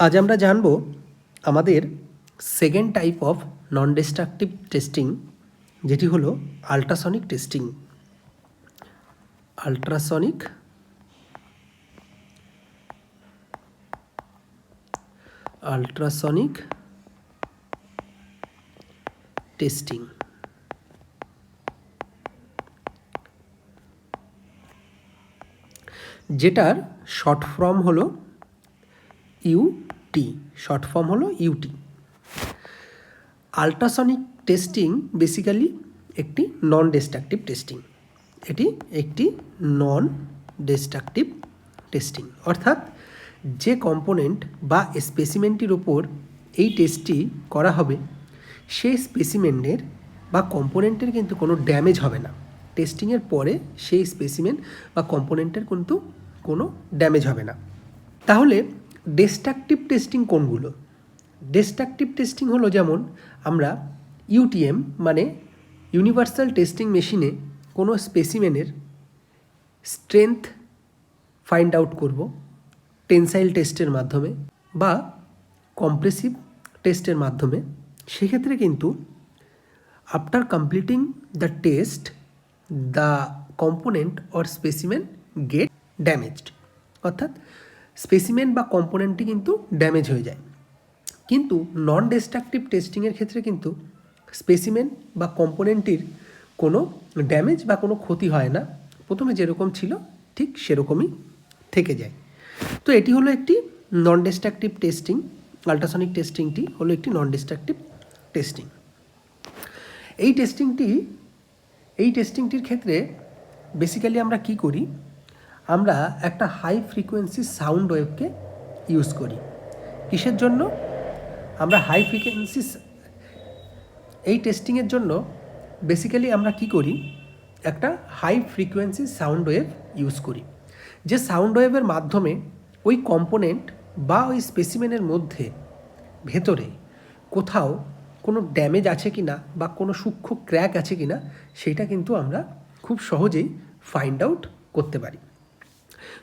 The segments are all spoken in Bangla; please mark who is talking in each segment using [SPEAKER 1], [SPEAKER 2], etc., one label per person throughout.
[SPEAKER 1] আজ আমরা জানব আমাদের second type of non destructive testing, যেটি হলো আল্ট্রাসনিক টেস্টিং। Ultrasonic testing. যেটার শর্ট ফর্ম হলো ইউটি। আল্ট্রাসনিক টেস্টিং বেসিক্যালি একটি নন ডিস্ট্রাকটিভ টেস্টিং। এটি একটি নন ডিস্ট্রাকটিভ টেস্টিং, অর্থাৎ যে কম্পোনেন্ট বা স্পেসিমেনটির উপর এই টেস্টটি করা হবে সেই স্পেসিমেনের বা কম্পোনেন্টের কিন্তু কোনো ড্যামেজ হবে না। টেস্টিংয়ের পরে সেই স্পেসিমেন বা কম্পোনেন্টের কিন্তু কোনো ড্যামেজ হবে না। তাহলে ডিস্ট্রাকটিভ টেস্টিং কোনগুলো? ডিস্ট্রাকটিভ টেস্টিং হলো যেমন আমরা ইউটিএম মানে ইউনিভার্সাল টেস্টিং মেশিনে কোনো স্পেসিমেনের স্ট্রেংথ ফাইন্ড আউট করব টেনসাইল টেস্টের মাধ্যমে বা কম্প্রেসিভ টেস্টের মাধ্যমে। সেক্ষেত্রে কিন্তু after completing the test the component or specimen get damaged, অর্থাৎ স্পেসিমেন বা কম্পোনেন্টটি কিন্তু ড্যামেজ হয়ে যায়। কিন্তু নন ডিস্ট্রাকটিভ টেস্টিংয়ের ক্ষেত্রে কিন্তু স্পেসিমেন বা কম্পোনেন্টটির কোনো ড্যামেজ বা কোনো ক্ষতি হয় না, প্রথমে যেরকম ছিল ঠিক সেরকমই থেকে যায়। তো এটি হলো একটি নন ডিস্ট্রাকটিভ টেস্টিং। আল্ট্রাসনিক টেস্টিংটি হলো একটি নন ডিস্ট্রাকটিভ টেস্টিং। এই টেস্টিংটির ক্ষেত্রে বেসিক্যালি আমরা কি করি? আমরা একটা হাই ফ্রিকোয়েন্সি সাউন্ড ওয়েভকে ইউজ করি। কিসের জন্য? আমরা হাই ফ্রিকোয়েন্সি এই টেস্টিংয়ের জন্য বেসিক্যালি আমরা কি করি? একটা high frequency sound wave use করি, যে সাউন্ড ওয়েভের মাধ্যমে ওই কম্পোনেন্ট বা ওই স্পেসিমেনের মধ্যে ভেতরে কোথাও কোনো ড্যামেজ আছে কি না বা কোনো সূক্ষ্ম ক্র্যাক আছে কি না সেটা কিন্তু আমরা খুব সহজেই ফাইন্ড আউট করতে পারি।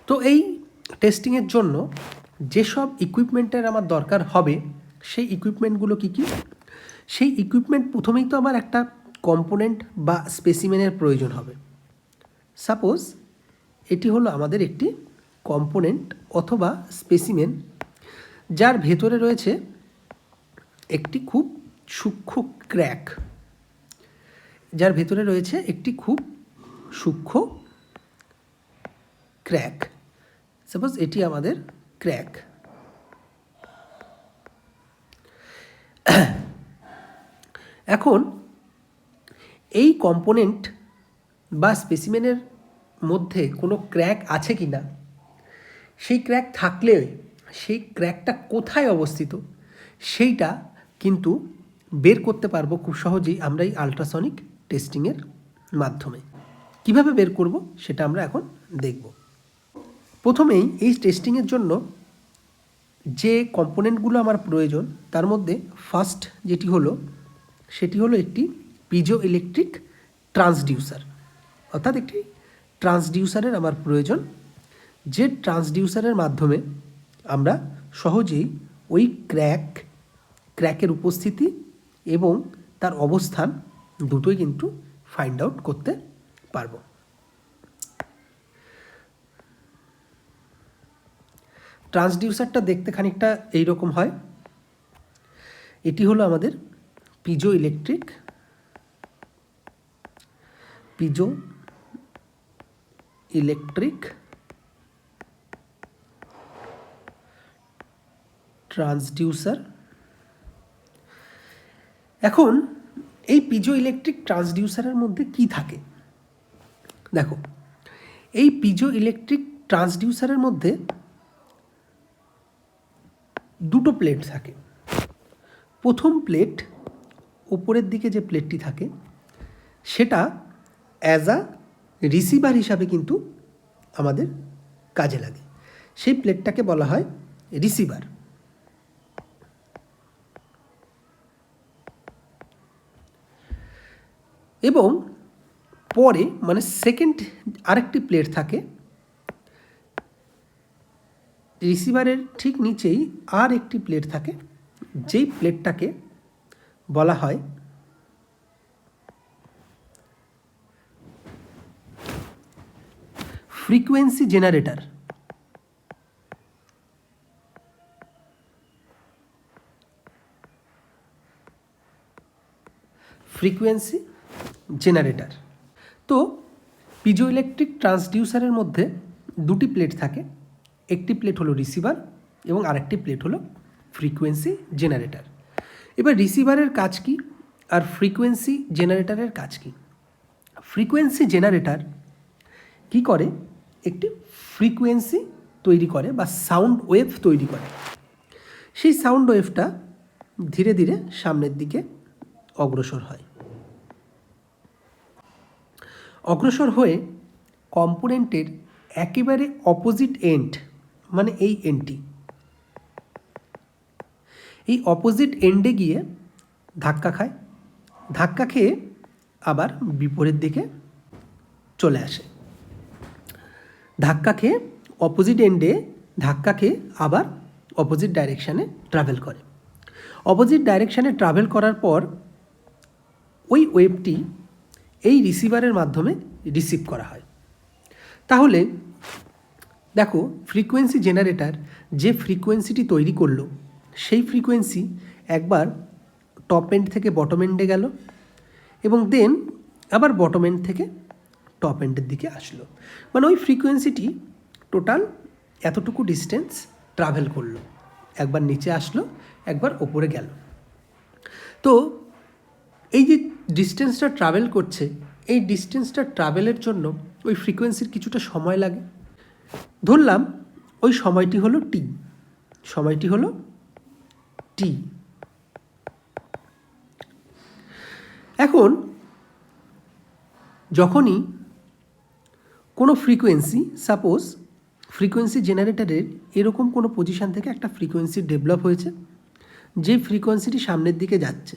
[SPEAKER 1] তো এই টেস্টিংয়ের জন্য যেসব ইকুইপমেন্টের আমার দরকার হবে সেই ইকুইপমেন্টগুলো কী কী? সেই ইকুইপমেন্ট প্রথমেই তো আমার একটা কম্পোনেন্ট বা স্পেসিমেনের প্রয়োজন হবে। সাপোজ এটি হলো আমাদের একটি কম্পোনেন্ট অথবা স্পেসিমেন, যার ভেতরে রয়েছে একটি খুব সূক্ষ্ম ক্র্যাক, সাপোজ এটি আমাদের ক্র্যাক। এখন এই কম্পোনেন্ট বা স্পেসিমেনের মধ্যে কোনো ক্র্যাক আছে কি না, সেই ক্র্যাক থাকলে সেই ক্র্যাকটা কোথায় অবস্থিত সেইটা কিন্তু বের করতে পারবো খুব সহজেই আমরা এই আল্ট্রাসনিক টেস্টিংয়ের মাধ্যমে। কিভাবে বের করব সেটা আমরা এখন দেখব। প্রথমেই এই টেস্টিংয়ের জন্য যে কম্পোনেন্টগুলো আমার প্রয়োজন তার মধ্যে ফার্স্ট সেটি হলো একটি পিজো ইলেকট্রিক ট্রান্সডিউসার, অর্থাৎ একটি ট্রান্সডিউসারের আমার প্রয়োজন, যে ট্রান্সডিউসারের মাধ্যমে আমরা সহজেই ওই ক্র্যাকের উপস্থিতি এবং তার অবস্থান দুটোই কিন্তু ফাইন্ড আউট করতে পারবো। ট্রান্সডিউসারটা দেখতে খানিকটা এইরকম হয়। এটি হলো আমাদের পিজো ইলেকট্রিক ট্রান্সডিউসার। এখন এই পিজো ইলেকট্রিক ট্রান্সডিউসারের মধ্যে কি থাকে? দেখো, এই পিজো ইলেকট্রিক ট্রান্সডিউসারের মধ্যে দুটো প্লেট থাকে। প্রথম প্লেট, উপরের দিকে যে প্লেটটি থাকে সেটা অ্যাজ আ রিসিভার হিসাবে কিন্তু আমাদের কাজে লাগে। সেই প্লেটটাকে বলা হয় রিসিভার। এবং পরে মানে সেকেন্ড আরেকটি প্লেট থাকে, রিসিভারের ঠিক নিচেই আর একটি প্লেট থাকে, যেই প্লেটটাকে বলা হয় ফ্রিকোয়েন্সি জেনারেটর। Frequency generator. তো পিজোইলেকট্রিক ট্রান্সডিউসারের মধ্যে দুটি প্লেট থাকে, একটি প্লেট হলো রিসিভার এবং আরেকটি প্লেট হলো ফ্রিকোয়েন্সি জেনারেটর। এবার রিসিভারের কাজ কি আর ফ্রিকোয়েন্সি জেনারেটরের কাজ কি? ফ্রিকোয়েন্সি জেনারেটর কি করে? একটি ফ্রিকোয়েন্সি তৈরি করে বা সাউন্ড ওয়েভ তৈরি করে। সেই সাউন্ড ওয়েভটা ধীরে ধীরে সামনের দিকে অগ্রসর হয়। অগ্রসর হয়ে কম্পোনেন্টের একেবারে অপোজিট এন্ড, মানে এই এন্ডটি, এই অপোজিট এন্ডে গিয়ে ধাক্কা খায়, ধাক্কা খেয়ে আবার বিপরীত দিকে চলে আসে। ধাক্কা খেয়ে অপোজিট এন্ডে ধাক্কা খেয়ে আবার অপোজিট ডাইরেকশানে ট্রাভেল করে। অপোজিট ডাইরেকশানে ট্রাভেল করার পর ওই ওয়েভটি এই রিসিভারের মাধ্যমে রিসিভ করা হয়। তাহলে দেখো, ফ্রিকোয়েন্সি জেনারেটর যে ফ্রিকোয়েন্সিটি তৈরি করলো, সেই ফ্রিকোয়েন্সি একবার টপ এন্ড থেকে বটম এন্ডে গেল এবং দেন আবার বটম এন্ড থেকে টপ এন্ডের দিকে আসলো। মানে ওই ফ্রিকোয়েন্সিটি টোটাল এতটুকু ডিস্টেন্স ট্রাভেল করলো, একবার নিচে আসলো, একবার ওপরে গেল। তো এই যে ডিস্টেন্সটা ট্রাভেল করছে, এই ডিস্টেন্সটা ট্রাভেলের জন্য ওই ফ্রিকোয়েন্সির কিছুটা সময় লাগে। ধরলাম ওই সময়টি হলো টি, সময়টি হলো টি। এখন যখনই কোনো ফ্রিকোয়েন্সি, সাপোজ ফ্রিকোয়েন্সি জেনারেটরের এরকম কোনো পজিশান থেকে একটা ফ্রিকোয়েন্সি ডেভেলপ হয়েছে, যে ফ্রিকোয়েন্সিটি সামনের দিকে যাচ্ছে,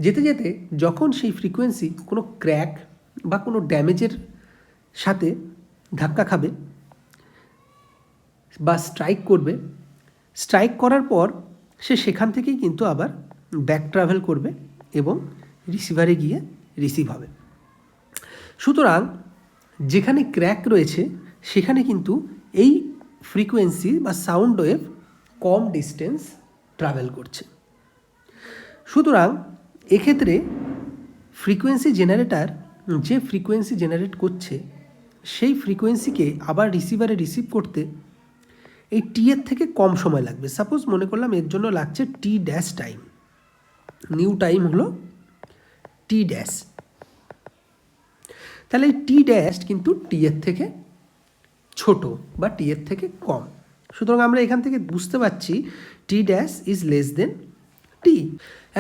[SPEAKER 1] যেতে যেতে যখন সেই ফ্রিকোয়েন্সি কোনো ক্র্যাক বা কোনো ড্যামেজের সাথে ধাক্কা খাবে বা স্ট্রাইক করবে, স্ট্রাইক করার পর সে সেখান থেকেই কিন্তু আবার ব্যাক ট্রাভেল করবে এবং রিসিভারে গিয়ে রিসিভ হবে। সুতরাং যেখানে ক্র্যাক রয়েছে সেখানে কিন্তু এই ফ্রিকোয়েন্সি বা সাউন্ড ওয়েভ কম ডিস্টেন্স ট্রাভেল করছে। সুতরাং এক্ষেত্রে ফ্রিকোয়েন্সি জেনারেটর যে ফ্রিকোয়েন্সি জেনারেট করছে, সেই ফ্রিকোয়েন্সিকে আবার রিসিভারে রিসিভ করতে এই টি এর থেকে কম সময় লাগবে। সাপোজ মনে করলাম এর জন্য লাগছে টি ড্যাশ টাইম, নিউ টাইম হলো টি ড্যাশ। তাহলে এই টি ড্যাশ কিন্তু টি এর থেকে ছোট বা টি এর থেকে কম। সুতরাং আমরা এখান থেকে বুঝতে পারছি টি ড্যাশ ইজ লেস দেন টি।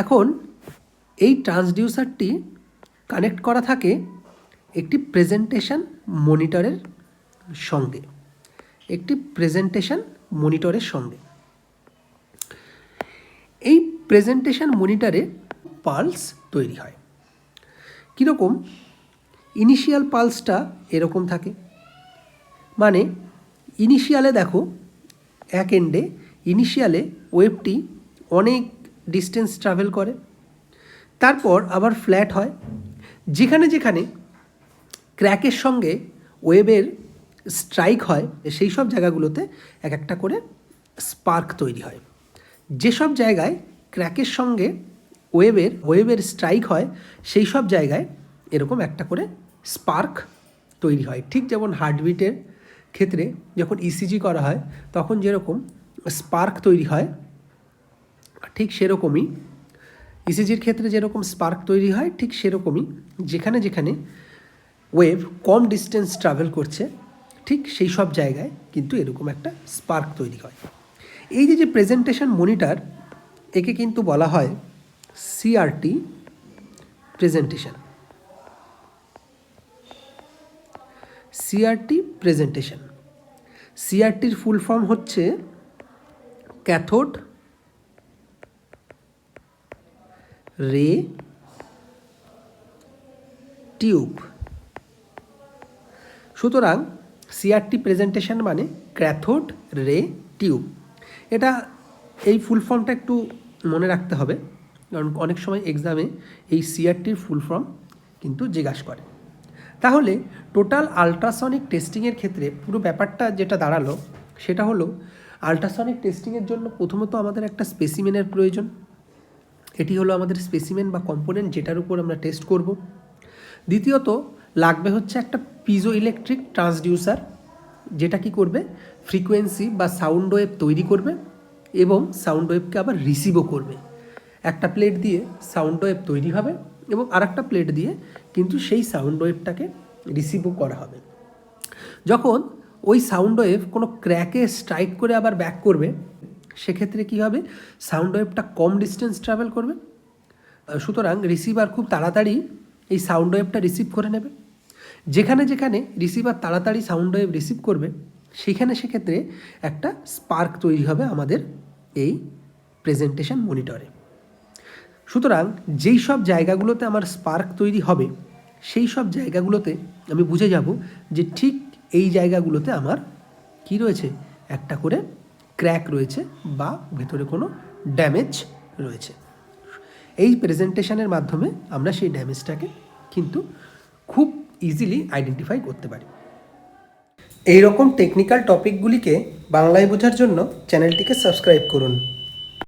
[SPEAKER 1] এখন এই ট্রান্সডিউসারটি কানেক্ট করা থাকে একটি প্রেজেন্টেশন মনিটরের সঙ্গে, একটি প্রেজেন্টেশন মনিটরের সঙ্গে। এই প্রেজেন্টেশন মনিটরে পালস তৈরি হয়। কীরকম? ইনিশিয়াল পালসটা এরকম থাকে, মানে ইনিশিয়ালে দেখো এক এন্ডে ইনিশিয়ালে ওয়েভটি অনেক ডিস্টেন্স ট্রাভেল করে, তারপর আবার ফ্ল্যাট হয়। যেখানে যেখানে ক্র্যাকের সঙ্গে ওয়েভের স্ট্রাইক হয়, সেই সব জায়গাগুলোতে এক একটা করে স্পার্ক তৈরি হয়। যেসব জায়গায় ক্র্যাকের সঙ্গে ওয়েভের স্ট্রাইক হয়, সেই সব জায়গায় এরকম একটা করে স্পার্ক তৈরি হয়। ঠিক যেমন হার্টবিটের ক্ষেত্রে যখন ইসিজি করা হয় তখন যেরকম স্পার্ক তৈরি হয়, ঠিক সেরকমই ইসিজির ক্ষেত্রে যেরকম স্পার্ক তৈরি হয়, ঠিক সেরকমই যেখানে যেখানে ওয়েভ কম ডিস্টেন্স ট্রাভেল করছে, ঠিক সেই সব জায়গায় কিন্তু এরকম একটা স্পার্ক তৈরি হয়। এই যে প্রেজেন্টেশন মনিটর, একে কিন্তু বলা হয় সিআরটি প্রেজেন্টেশন। সিআরটি প্রেজেন্টেশন, সিআরটির ফুল ফর্ম হচ্ছে ক্যাথোড রে টিউব। সুতরাং সিআরটি প্রেজেন্টেশন মানে ক্যাথোড রে টিউব। এটা এই ফুল ফর্মটা একটু মনে রাখতে হবে, কারণ অনেক সময় এক্সামে এই সিআরটির ফুল ফর্ম কিন্তু জিজ্ঞাসা করে। তাহলে টোটাল আলট্রাসনিক টেস্টিংয়ের ক্ষেত্রে পুরো ব্যাপারটা যেটা দাঁড়ালো সেটা হলো, আলট্রাসনিক টেস্টিংয়ের জন্য প্রথমত আমাদের একটা স্পেসিমেনের প্রয়োজন। এটি হলো আমাদের স্পেসিমেন বা কম্পোনেন্ট, যেটার উপর আমরা টেস্ট করব। দ্বিতীয়ত লাগবে হচ্ছে একটা পিজো ইলেকট্রিক ট্রান্সডিউসার, যেটা কি করবে, ফ্রিকোয়েন্সি বা সাউন্ড ওয়েভ তৈরি করবে এবং সাউন্ড ওয়েভকে আবার রিসিভও করবে। একটা প্লেট দিয়ে সাউন্ড ওয়েভ তৈরি হবে এবং আরেকটা প্লেট দিয়ে কিন্তু সেই সাউন্ড ওয়েভটাকে রিসিভও করা হবে। যখন ওই সাউন্ড ওয়েভ কোনো ক্র্যাকে স্ট্রাইক করে আবার ব্যাক করবে, সেক্ষেত্রে কী হবে, সাউন্ড ওয়েভটা কম ডিস্টেন্স ট্রাভেল করবে, সুতরাং রিসিভার খুব তাড়াতাড়ি এই সাউন্ড ওয়েভটা রিসিভ করে নেবে। যেখানে যেখানে রিসিভার তাড়াতাড়ি সাউন্ড ওয়েভ রিসিভ করবে সেক্ষেত্রে একটা স্পার্ক তৈরি হবে আমাদের এই প্রেজেন্টেশন মনিটরে। সুতরাং যেই সব জায়গাগুলোতে আমার স্পার্ক তৈরি হবে সেই সব জায়গাগুলোতে আমি বুঝে যাব যে ঠিক এই জায়গাগুলোতে আমার কি রয়েছে, একটা করে ক্র্যাক রয়েছে বা ভেতরে কোনো ড্যামেজ রয়েছে। এই প্রেজেন্টেশনের মাধ্যমে আমরা সেই ড্যামেজটাকে কিন্তু খুব ইজিলি আইডেন্টিফাই করতে পারি। এই রকম টেকনিক্যাল টপিকগুলিকে বাংলায় বোঝার জন্য চ্যানেলটিকে সাবস্ক্রাইব করুন।